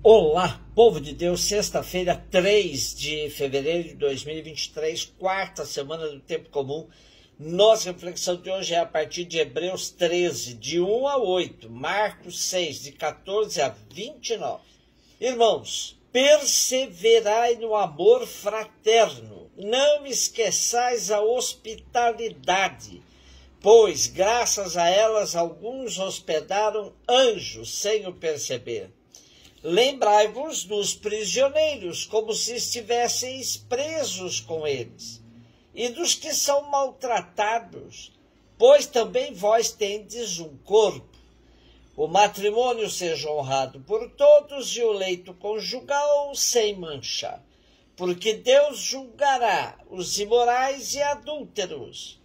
Olá, povo de Deus, sexta-feira, 3 de fevereiro de 2023, quarta semana do tempo comum. Nossa reflexão de hoje é a partir de Hebreus 13, de 1 a 8, Marcos 6, de 14 a 29. Irmãos, perseverai no amor fraterno, não esqueçais a hospitalidade, pois graças a elas alguns hospedaram anjos sem o perceber. Lembrai-vos dos prisioneiros, como se estivesseis presos com eles, e dos que são maltratados, pois também vós tendes um corpo. O matrimônio seja honrado por todos e o leito conjugal sem mancha, porque Deus julgará os imorais e adúlteros.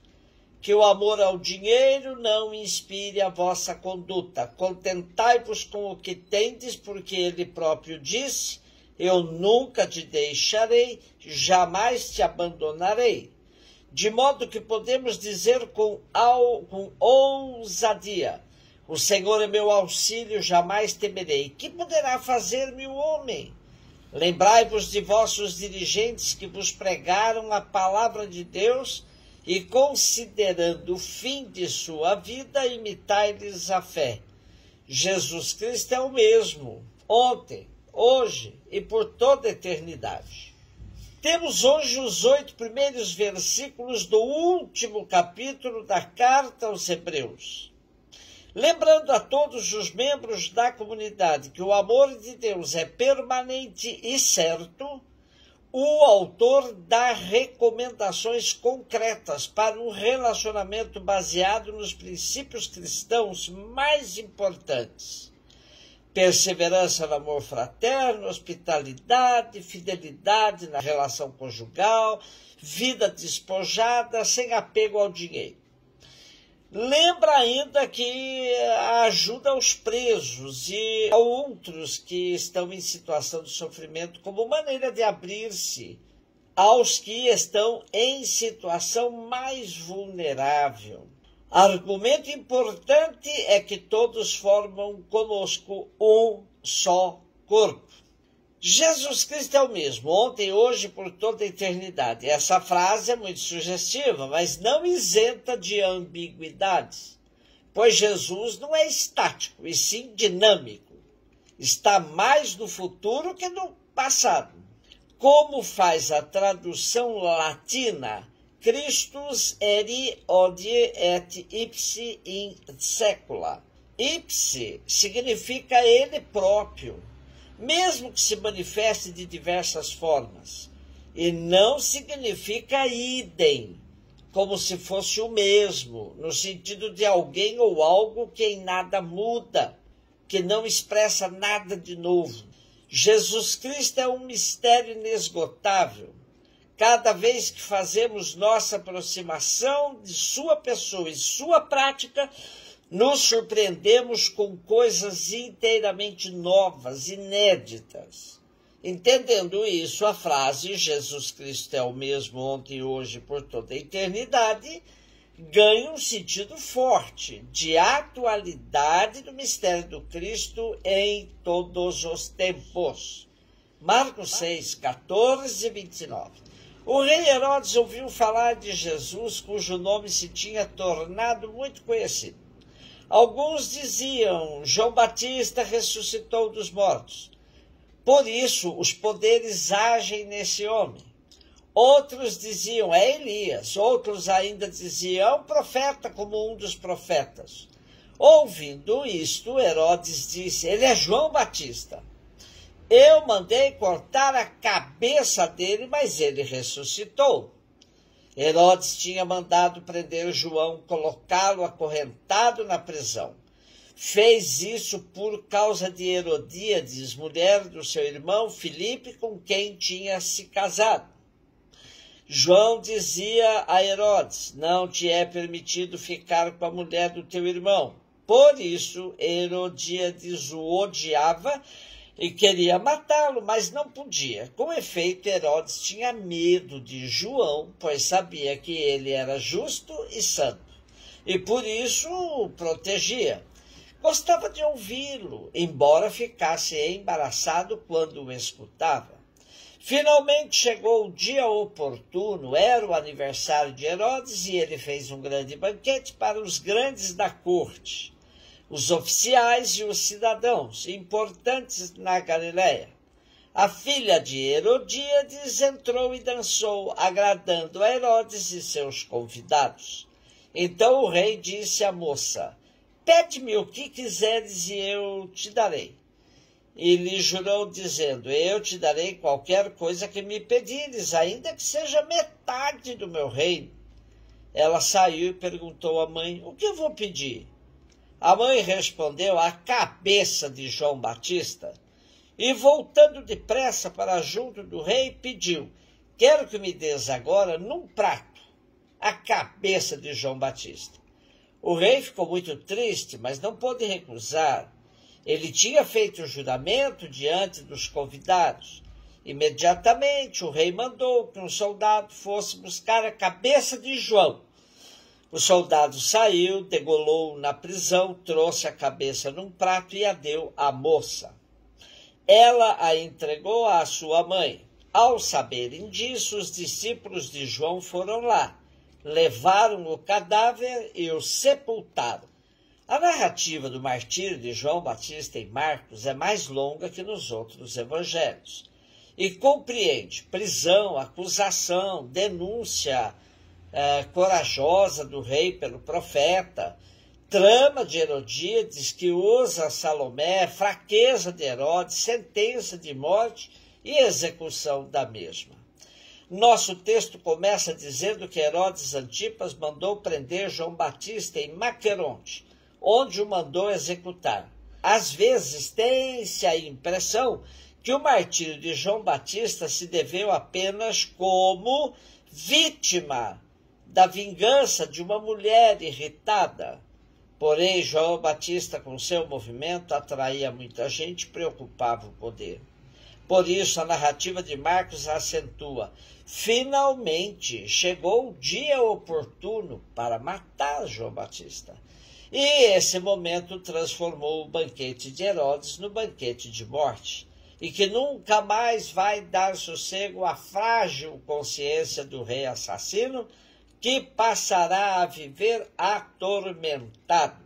Que o amor ao dinheiro não inspire a vossa conduta. Contentai-vos com o que tendes, porque ele próprio disse: eu nunca te deixarei, jamais te abandonarei. De modo que podemos dizer com ousadia: o Senhor é meu auxílio, jamais temerei. Que poderá fazer-me o homem? Lembrai-vos de vossos dirigentes que vos pregaram a palavra de Deus, e considerando o fim de sua vida, imitai-lhes a fé. Jesus Cristo é o mesmo, ontem, hoje e por toda a eternidade. Temos hoje os 8 primeiros versículos do último capítulo da carta aos Hebreus. Lembrando a todos os membros da comunidade que o amor de Deus é permanente e certo, o autor dá recomendações concretas para um relacionamento baseado nos princípios cristãos mais importantes: perseverança no amor fraterno, hospitalidade, fidelidade na relação conjugal, vida despojada, sem apego ao dinheiro. Lembra ainda que ajuda aos presos e a outros que estão em situação de sofrimento como maneira de abrir-se aos que estão em situação mais vulnerável. Argumento importante é que todos formam conosco um só corpo. Jesus Cristo é o mesmo, ontem, hoje, por toda a eternidade. Essa frase é muito sugestiva, mas não isenta de ambiguidades, pois Jesus não é estático, e sim dinâmico. Está mais no futuro que no passado. Como faz a tradução latina, Christus eri hodie et ipse in secula. Ipse significa ele próprio, mesmo que se manifeste de diversas formas, e não significa idem, como se fosse o mesmo, no sentido de alguém ou algo que em nada muda, que não expressa nada de novo. Jesus Cristo é um mistério inesgotável. Cada vez que fazemos nossa aproximação de sua pessoa e sua prática, nos surpreendemos com coisas inteiramente novas, inéditas. Entendendo isso, a frase Jesus Cristo é o mesmo ontem, hoje, por toda a eternidade, ganha um sentido forte de atualidade do mistério do Cristo em todos os tempos. Marcos 6, 14 e 29. O rei Herodes ouviu falar de Jesus, cujo nome se tinha tornado muito conhecido. Alguns diziam: João Batista ressuscitou dos mortos, por isso os poderes agem nesse homem. Outros diziam: é Elias. Outros ainda diziam: é um profeta, como um dos profetas. Ouvindo isto, Herodes disse: ele é João Batista. Eu mandei cortar a cabeça dele, mas ele ressuscitou. Herodes tinha mandado prender João, colocá-lo acorrentado na prisão. Fez isso por causa de Herodíades, mulher do seu irmão Filipe, com quem tinha se casado. João dizia a Herodes: não te é permitido ficar com a mulher do teu irmão. Por isso, Herodíades o odiava e queria matá-lo, mas não podia. Com efeito, Herodes tinha medo de João, pois sabia que ele era justo e santo, e por isso o protegia. Gostava de ouvi-lo, embora ficasse embaraçado quando o escutava. Finalmente chegou o dia oportuno, era o aniversário de Herodes e ele fez um grande banquete para os grandes da corte, os oficiais e os cidadãos importantes na Galiléia. A filha de Herodíades entrou e dançou, agradando a Herodes e seus convidados. Então o rei disse à moça: pede-me o que quiseres e eu te darei. E lhe jurou, dizendo: eu te darei qualquer coisa que me pedires, ainda que seja metade do meu reino. Ela saiu e perguntou à mãe: o que eu vou pedir? A mãe respondeu: a cabeça de João Batista. E voltando depressa para junto do rei, pediu: quero que me des agora, num prato, a cabeça de João Batista. O rei ficou muito triste, mas não pôde recusar. Ele tinha feito o juramento diante dos convidados. Imediatamente o rei mandou que um soldado fosse buscar a cabeça de João. O soldado saiu, degolou na prisão, trouxe a cabeça num prato e a deu à moça. Ela a entregou à sua mãe. Ao saberem disso, os discípulos de João foram lá, levaram o cadáver e o sepultaram. A narrativa do martírio de João Batista em Marcos é mais longa que nos outros evangelhos e compreende prisão, acusação, denúncia corajosa do rei pelo profeta, trama de Herodíades que usa Salomé, fraqueza de Herodes, sentença de morte e execução da mesma. Nosso texto começa dizendo que Herodes Antipas mandou prender João Batista em Maqueronte, onde o mandou executar. Às vezes tem-se a impressão que o martírio de João Batista se deveu apenas como vítima da vingança de uma mulher irritada. Porém, João Batista, com seu movimento, atraía muita gente e preocupava o poder. Por isso, a narrativa de Marcos acentua: finalmente chegou o dia oportuno para matar João Batista. E esse momento transformou o banquete de Herodes no banquete de morte, e que nunca mais vai dar sossego à frágil consciência do rei assassino, que passará a viver atormentado.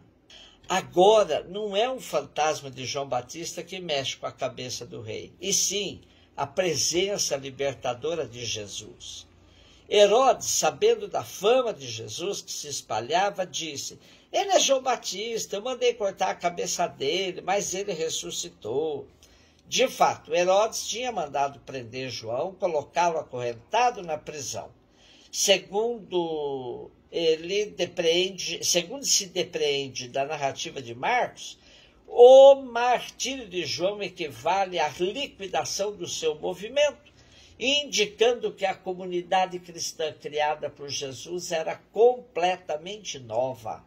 Agora, não é um fantasma de João Batista que mexe com a cabeça do rei, e sim a presença libertadora de Jesus. Herodes, sabendo da fama de Jesus que se espalhava, disse: ele é João Batista, eu mandei cortar a cabeça dele, mas ele ressuscitou. De fato, Herodes tinha mandado prender João, colocá-lo acorrentado na prisão. Segundo se depreende da narrativa de Marcos, o martírio de João equivale à liquidação do seu movimento, indicando que a comunidade cristã criada por Jesus era completamente nova,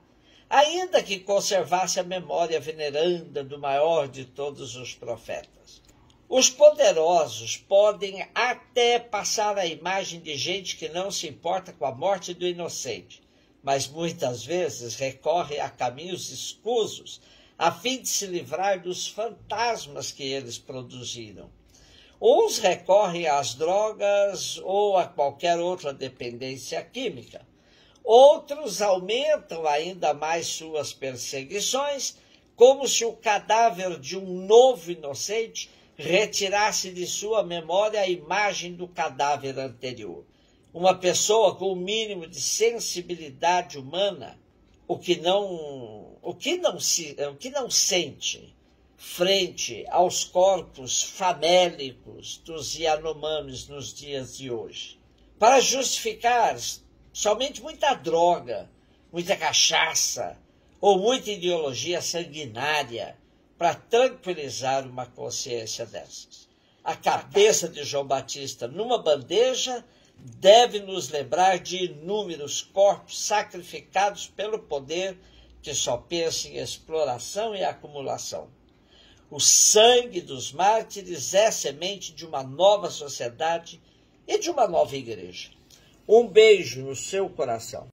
ainda que conservasse a memória veneranda do maior de todos os profetas. Os poderosos podem até passar a imagem de gente que não se importa com a morte do inocente, mas muitas vezes recorre a caminhos escusos a fim de se livrar dos fantasmas que eles produziram. Uns recorrem às drogas ou a qualquer outra dependência química. Outros aumentam ainda mais suas perseguições, como se o cadáver de um novo inocente retirasse de sua memória a imagem do cadáver anterior. Uma pessoa com o mínimo de sensibilidade humana, o que não sente frente aos corpos famélicos dos Yanomamis nos dias de hoje. Para justificar somente muita droga, muita cachaça ou muita ideologia sanguinária para tranquilizar uma consciência dessas. A cabeça de João Batista numa bandeja deve nos lembrar de inúmeros corpos sacrificados pelo poder que só pensa em exploração e acumulação. O sangue dos mártires é semente de uma nova sociedade e de uma nova igreja. Um beijo no seu coração.